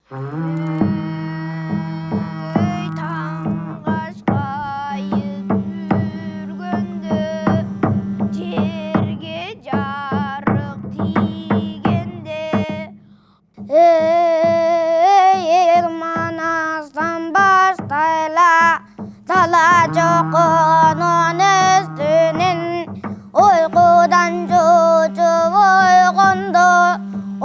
Таңғашқайып жүргенде жерге жарық тигенде манастан бастайла дала жоқын үстінен ұйқыдан жуып ойғанды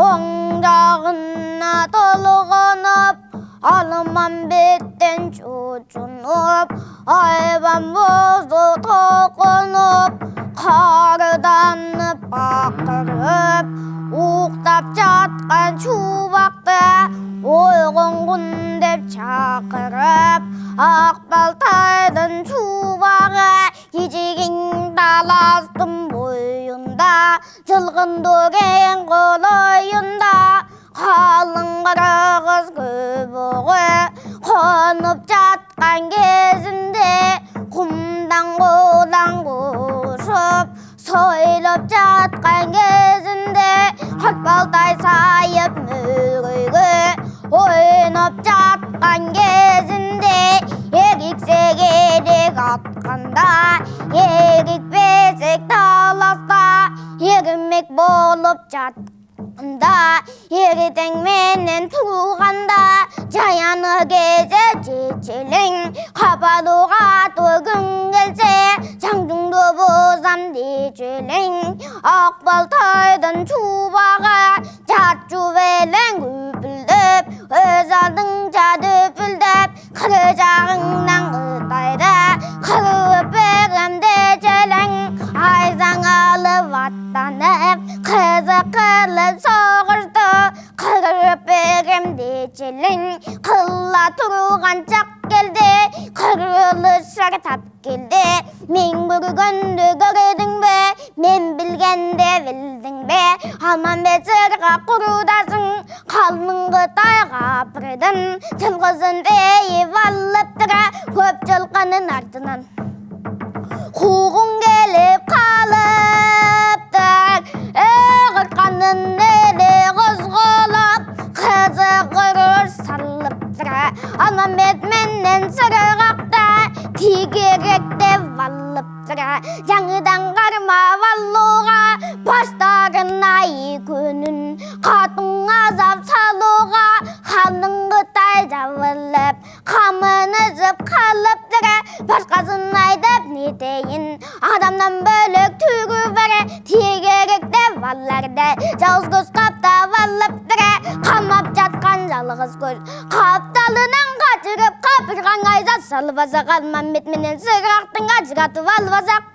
оң жағына толғанып алыман беттен чучынып айбан бозды толқынып қарыданып бақырып уықтап жатқан шубақты ойғанғын деп шақырып ақбалтайдың шубағы ежеген таластың бойында жылғындырген қолайында қалың қырғыз көбігі қонып жатқан кезінде құмдан қолан қушып сойлып жатқан кезінде ақбалтай сайып мөрігі ойнап жатқан кезінде еріксе керек атқанда ерікпесек таласта ермек болып жатқанда ертеңменен туғанда жаяны кезе жечелең қапалуға төгін келсе жаңдыңды бозам дечелең ақбалтайдың шубағы жат жубелең үпілдеп өз алдыңша дүпілдеп қыры жағыңнан ұтайды қырып бергемде желең айзаң алып аттанып қызы қылып соғырды қырып бергемде желең қылла тұрған шақ келді қырылышар тап келді мен көргенді көрдің бе мен білгенде білдің бе алман бесірға құрудасың қалың қытайға бірдің жылғызын дейіп алып тұра көп жылқының артынан қуғын келіп қалыптыр қырқанын еле қозғалып қызы қырыр салып тұра алман бет менен сырғақта тигерек деп алып тұра жаңыдан қарма валуға баштарын ай күнін қатын азап салуға қалың қытай жабылып қамын үзіп қалып тұра басқасын айдап не дейін адамнан бөлек түгі бәрі тигерек деп аларды жалғыз көз қаптап алып тұра қамап жатқан жалғыз көз қапталынан қашырып қапырған айзат салып азақ алман бетменен сырғақтың ажыратып алып азақ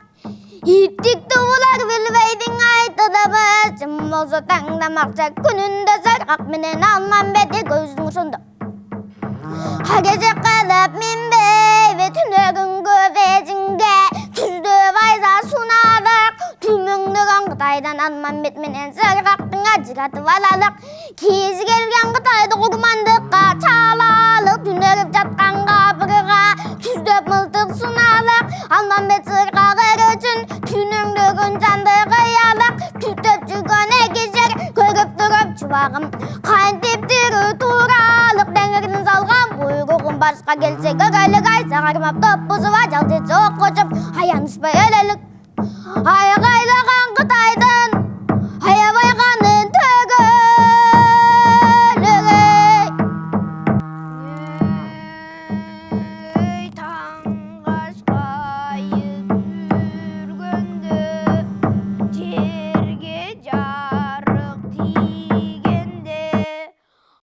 иттікті олар білбейдің айтыдыбы шын болса таңдамақша күнінде сырғақ менен алман беті көздің ұшында қағеже қалып мен бейбе түнегін көбежінге түзді байза сұнадық түміңдіған қытайдан алман бетменен сырғақтың ажыратып алалық кез келген қытайды құрмандыққа чалалық түнеріп жатқан қабырға түздеп мылтық сұналық алман бет сырғақ үшін түніңдігін жанды қиялық түтіп жүрген екешер көріп тұрып шуағым қантеп тірі туралық тәңірдің салған бұйрығын басқа келсе көгілік айса қармап топ бұзып ажал тетсе оқ қошып аяныспай өлелік айғайлаған қытайдың